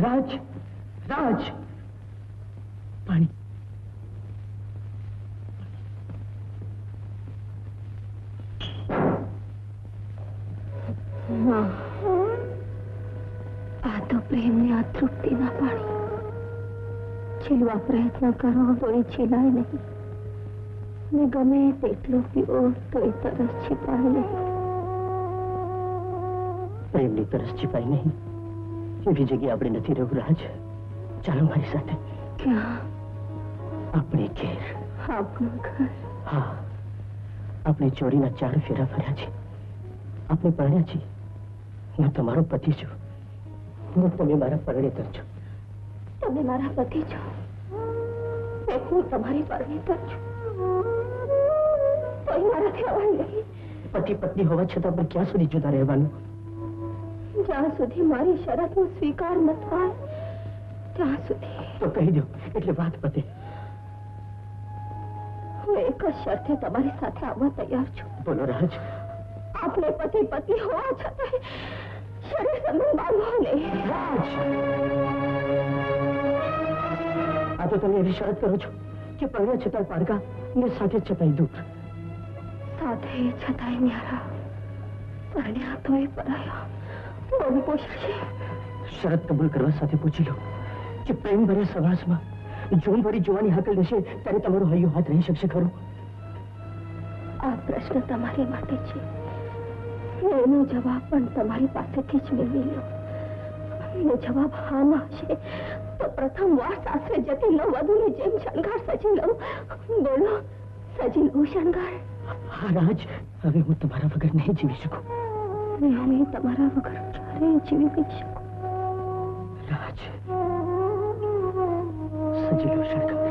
રાજ, રાજ, પાણી. આ તો પ્રેમની અતૃપ્તિના પાણી. છેલ્વા પ્રયત્ન કરો તો એ છેલાય નહીં, ને ગમે તેટલું પીવો તો એ તરસ છીપાય નહીં. પ્રેમની તરસ છીપાય નહીં એવી જગ્યાએ આપણે નથી રહેવું. રાજ, ચાલો મારી સાથે. ક્યાં? આપણે ઘેર. આપણું ઘર? હા, આપણે ચોરીના 4 ફેરા ફર્યા છે. આપણે પરણ્યા છીએ. હું તમારો પતિ છું, તમે મારા પરણેતર છો. તમે મારા પતિ છો, હું તમારી પરણેતર છું. તો મારાથી અવાય નહીં. પતિ પત્ની હોવા છતાં પણ ક્યાં સુધી જુદા રહેવાનું? જ્યાં સુધી મારી શરતનો સ્વીકાર ન થાય ત્યાં સુધી. તો કહી દો એટલે વાત પતે. હું એક જ શરતે તમારી સાથે આવવા તૈયાર છું. બોલો રાજ. આપણે પતિ પત્ની હોવા છતાં શરીર સંબંધ બાંધવો નહીં. રાજ, આ તો તમે એવી શરત કરો છો કે પરણ્યા છતાં પારકા ને સાથે છતાંય દૂર. સાથે છતાંય ન્યારા, પરણ્યા તોય પરાયા. બહુ પોષશે. શરત કબૂલ કરવા સાથે પૂછી લો કે પ્રેમ ભર્યા સવાસમાં જોમ ભરી જોવાની હાકલ થશે ત્યારે તમારો હૈયો હાથ રહી શકશે ખરો? આ પ્રશ્ન તમારી માટે છે. એનો જવાબ પણ તમારી પાસેથી જ મેળવી લો. એનો જવાબ હામાં હશે તો પ્રથમ વાર સાસરે જતી ન વધુને જેમ શણગાર સજી લઉં. બોલો, સજી લઉં શણગાર? હા રાજ, હવે હું તમારા વગર નહીં જીવી શકું. હું તમારા વગર ક્યારેય જીવી નહીં શકું. રાજ, સજી લો શણગાર.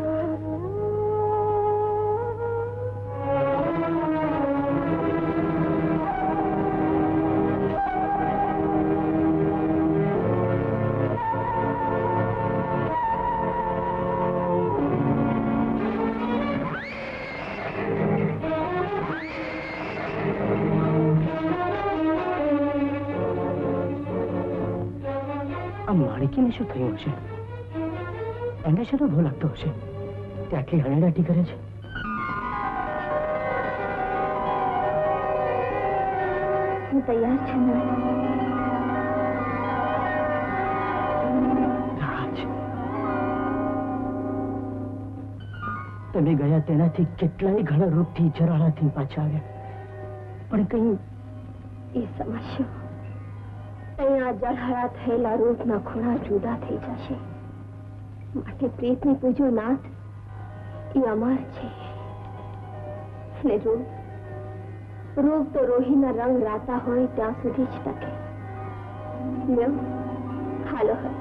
માણિકીને શું થયું હશે? એને શેનો ભો લાગતો હશે? તે આટલી હણેડાટી કરે છે. હું તૈયાર છું ને? રાજ, તમે ગયા તેનાથી કેટલાય ઘણા રોગથી જરાળાથી પાછા આવ્યા, પણ કઈ એ સમસ્યા અહીંયા જળહળા થયેલા રૂપના ખૂણા જુદા થઈ જશે. માટે પ્રીતને પૂજો નાથ, એ અમર છે. ને રૂપ તો રોહીના રંગ રાતા હોય ત્યાં સુધી જ ટકે. લ્યો, હાલો હવે.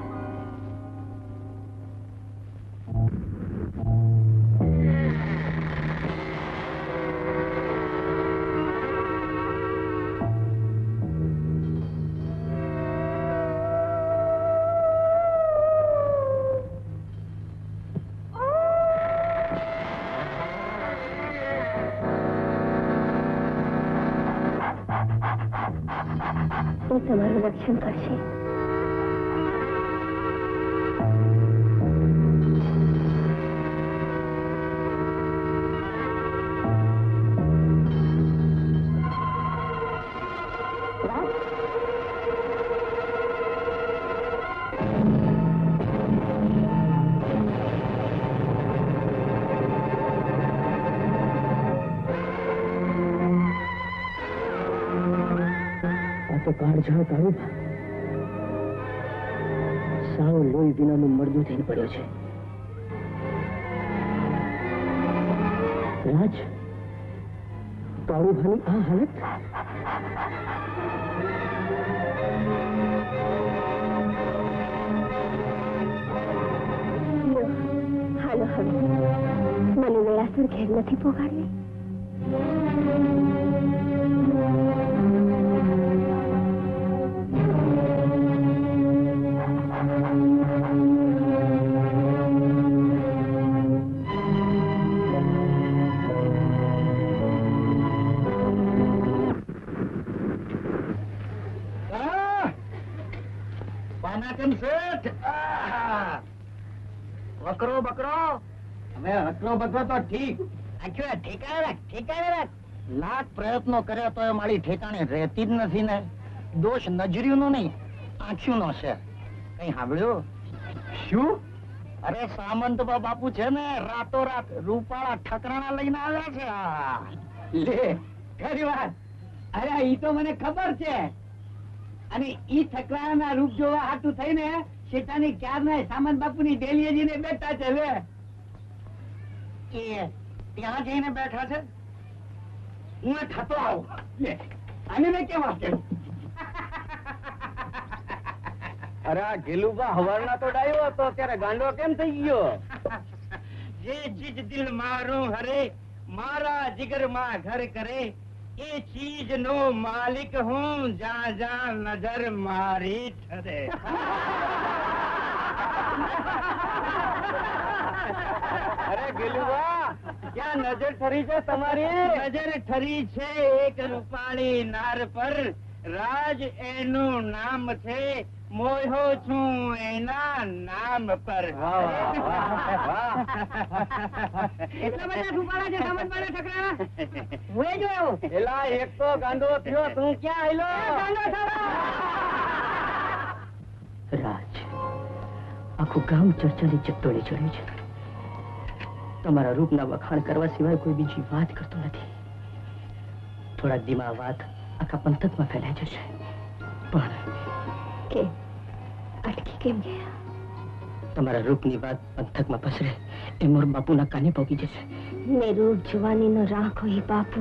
તમારું રક્ષણ કરશે. તો કાળઝાળ કાળુભા સાવ લોહી વિનાનું મળદું થઈને પડ્યો છે. રાજ, કાળુભાની આ હાલત? હાલો હવે, મને વેળાસર ઘેર નથી પોગાડવી. નાચન શેઠ. વકરો બકરો હવે વકરો બકરો તો ઠીક. ઠેકાણે રાખ. લાખ પ્રયત્નો કર્યા તો એ મારી ઠેકાણે રહેતી જ નથી ને. દોષ નજરિયુંનો નહીં, આંખિયુંનો છે. કઈ સાંભળ્યું? શું? અરે સામંતબા બાપુ છે ને રાતોરાત રૂપાળા ઠકરાણા લઈને આવ્યા છે. લે ખરી વાત. અરે ઈ તો મને ખબર છે. અને ઈ ઠકરાણા રૂપ જોવા હાટું થઈને શેઠાની ક્યારના સામંત બાપુની ડેલીએ જઈને બેઠા છે. લે એ ત્યાં જઈને બેઠા છે. હું થતો આવું. લે આને મેં કેમ વાંચ્યું? અરે આ ગેલુબા હવારના તો ડાયો હતો, ત્યારે ગાંડો કેમ થઈ ગયો? જે ચીજ દિલ મારું હરે મારા જીગર માં ઘર કરે એ ચીજ નો માલિક હું જ્યાં જ્યાં નજર મારી ઠરે. અરે ગેલુબા, ક્યાં નજર ઠરી છે તમારી? નજર ઠરી છે એક રૂપાળી નાર પર, રાજ એનું નામ છે, મોહો છું એના નામ પર. એટલા બધા રૂપાળા છે સામંતબાના ઠકરાણા. હું એ જોયો. એલા એક તો ગાંડો થયો, તું ક્યાં આયલો? રાજ, આખું ગામ ચર્ચાની ચટ્ટોળી ચડ્યું છે. તમારા રૂપના વખાણ કરવા સિવાય કોઈ બીજી વાત કરતો નથી. થોડાક દીમાં આ વાત આખા પંથકમાં ફેલાઈ જશે. પણ કે અટકી કેમ ગયા? તમારા રૂપની વાત પંથકમાં પસરે એ મોર બાપુના કાને પહોંચી જશે. ને રૂપ જવાનીનો રાખો એ બાપુ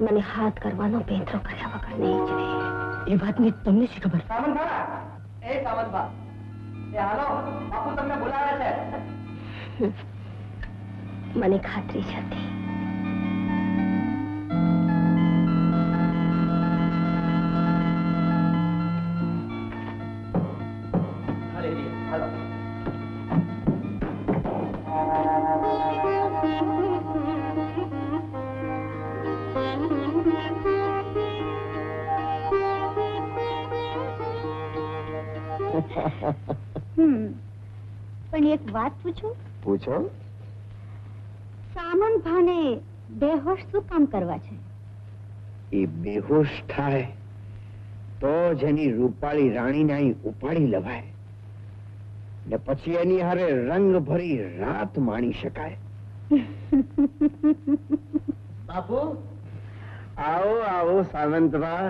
મને હાથ કરવાનો પેંતરો કર્યા વગર નહીં જ રહે. એ વાતની તમને શી ખબર? સામંતબા, એ સામંતબા, એ હાલો, બાપુ તમને બોલાવે છે. મને ખાતરી જ હતી. પણ એક વાત પૂછું? પૂછો. સામંત ભાને બેહોશ શું કામ કરવા છે? એ બેહોશ થાય તો જ એની રૂપાળી રાણીને અહીં ઉપાડી લવાય ને પછી એની હારે રંગ ભરી રાત માણી શકાય. બાપુ, આવો આવો સાવંતબા,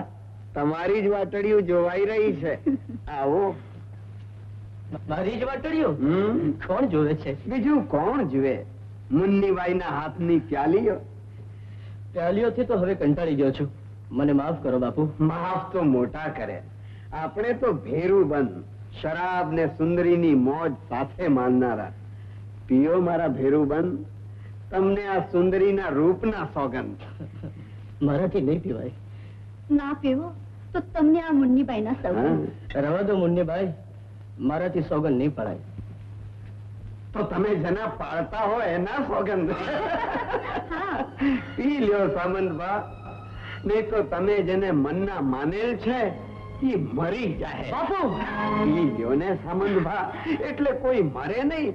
તમારી જ વાટડીઓ જોવાઈ રહી છે. આવો. મારી જ વાટડીઓ? કોણ જોવે છે? બીજું કોણ જુએ? મુન્નીબાઈના હાથની પ્યાલીઓ. પ્યાલીઓથી તો હવે કંટાળી ગયો છું. મને માફ કરો બાપુ. માફ તો મોટા કરે. આપણે તો ભેરું બંધ, શરાબ ને સુંદરીની મોજ સાથે માનનારા. પીઓ મારા ભેરું બંધ, તમને આ સુંદરીના રૂપના સોગંદ. મારાથી નહીં પીવાય. ના પીવો તો તમને આ મુન્નીબાઈના સૌગંધ. રવા દો મુન્નીબાઈ, મારાથી સોગંદ નહીં પડાય. તો તમે જેના પાળતા હોય એના સોગંદ. પી લ્યો સામંતબા, નહીં તો તમે જેને મનના માનેલ છે એ મરી જાય. બાપુ, પી લ્યો ને સામંતબા, એટલે કોઈ મરે નહીં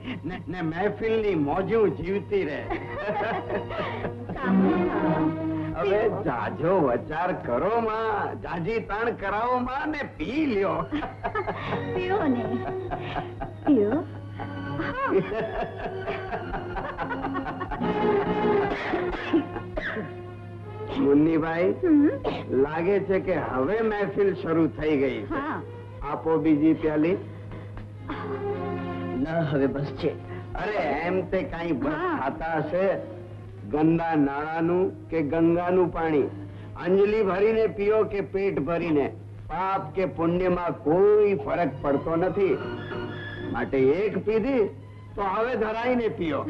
ને મહેફિલની મોજું જીવતી રહે. હવે જાજો વચાર કરો માં, જાજી તાણ કરાવો માં ને પી લ્યો. પીઓ ને પીઓ. મુન્નીભાઈ, લાગે છે કે હવે મહેફિલ શરૂ થઈ ગઈ છે. આપો બીજી પ્યાલી. ના, હવે બસ છે. અરે એમ તે કઈ બસ ખાતા હશે? ગંદા નાળાનું કે ગંગાનું પાણી અંજલિ ભરીને પીઓ કે પેટ ભરીને, પાપ કે પુણ્યમાં કોઈ ફરક પડતો નથી. માટે એક પીધી તો હવે ધરાઈને પીઓ.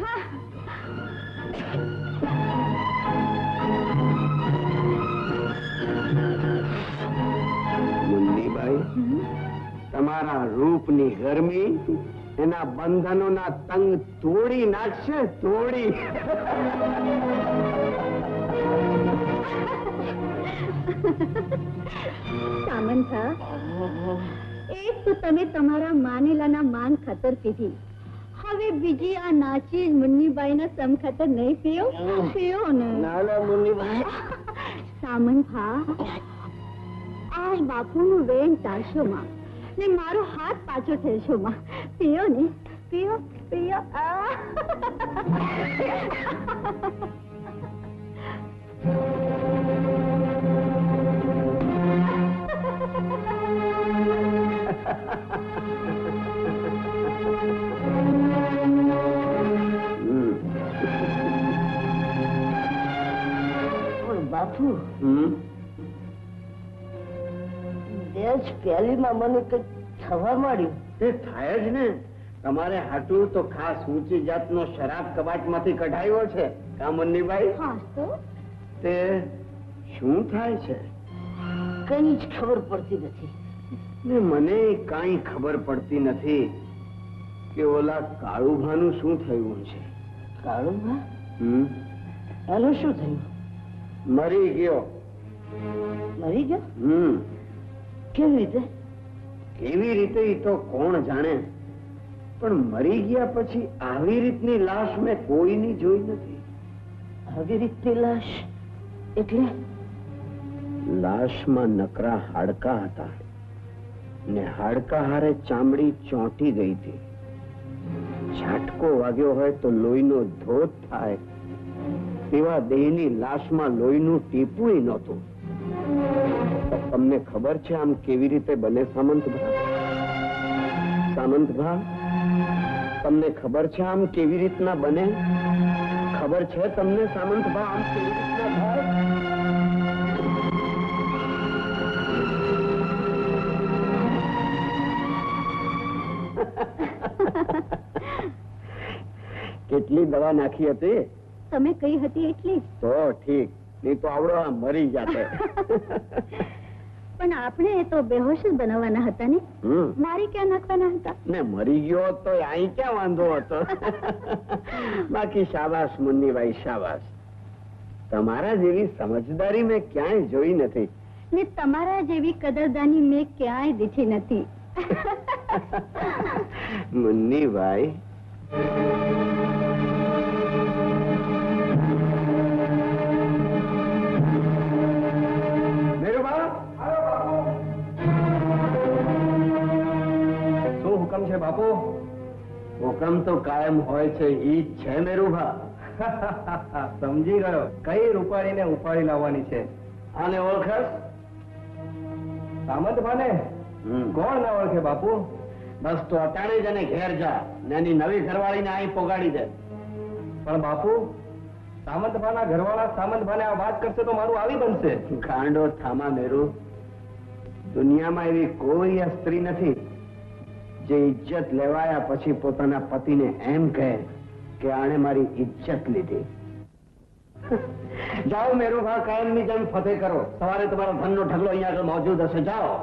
મુન્નીબાઈ, તમારા રૂપની ગરમી એના બંધનોના તંગ તોડી નાખશે, તોડી. સામંત, એક તો તમે તમારા માનેલાના માન ખાતર પીધી, હવે બીજી આ નાચી મુન્નીબાઈના સમ ખાતર નહીં પીઓ? પીઓ ને. નાના મુન્નીભાઈ, સામંત ભા, આજ બાપુનું વેણ ટાળશો માં ને મારો હાથ પાછો થશો માં. પીઓ ને, પીઓ પીઓ. બાપુ, દેશ પહેલીમાં મને કઈક થવા માંડ્યું. તે થાય જ ને. તમારે હાટું તો ખાસ ઊંચી જાતનો શરાબ કબાટમાંથી કઢાયો છે કા મુન્નીભાઈ? હા તો તે શું થાય છે? કઈ જ ખબર પડતી નથી. ને મને કાંઈ ખબર પડતી નથી કે ઓલા કાળુભાનું શું થયું છે. કાળુભા? એનું શું થયું? મરી ગયો. મરી ગયો? કેવી રીતે? કેવી રીતે ઈ તો કોણ જાણે, પણ મરી ગયા પછી આવી રીતની લાશ મેં કોઈની જોઈ નથી. આવી રીતની લાશ એટલે? લાશમાં નકરા હાડકા હતા ને હાડકા હારે ચામડી ચોંટી ગઈ હતી. ઝાટકો વાગ્યો હોય તો લોહીનો ધોધ થાય તેવા દેહની લાશમાં લોહીનું ટીપું નહોતું. તમને ખબર છે આમ કેવી રીતે બને સામંતભા? સામંતભા, તમને ખબર છે આમ કેવી રીતના બને? ખબર છે તમને સામંતભા આમ કેવી રીતના થાય? કેટલી દવા નાખી હતી? તમે કઈ હતી એટલી તો ઠીક, નહીં તો આવડો મરી જાતે. પણ આપણે તો બેહોશ જ બનાવવાના હતા ને, મારી ક્યાં નાખવાના હતા? ને મરી ગયો તો અહીં ક્યાં વાંધો હતો? બાકી શાબાશ મુન્નીભાઈ, શાબાશ. તમારા જેવી સમજદારી મેં ક્યાંય જોઈ નથી ને તમારા જેવી કદરદાની મેં ક્યાંય દીઠી નથી. મુન્નીભાઈ, બાપુ, હુકમ તો કાયમ હોય છે, ઈ જ છે મેરુભા. સમજી ગયો. કઈ રૂપાળીને ઉપાડી લાવવાની છે? આને ઓળખસ? સામંતભાને? કોણ ના ઓળખે બાપુ? બસ તો અટાણે જ એને ઘેર જા ને એની નવી ઘરવાળીને અહીં પોગાડી દે. પણ બાપુ, સામંતભાના ઘરવાળા સામંતભાને આ વાત કરશે તો મારું આવી બનશે. ગાંડો થામા મેરુ, દુનિયામાં એવી કોઈ સ્ત્રી નથી જે ઇજ્જત લેવાયા પછી પોતાના પતિને એમ કહે કે આણે મારી ઇજ્જત લીધી. જાઓ મેરુભા, કાયમની જેમ ફતેહ કરો. સવારે તમારો ધનનો ઢગલો અહીંયા આગળ મોજૂદ હશે. જાઓ.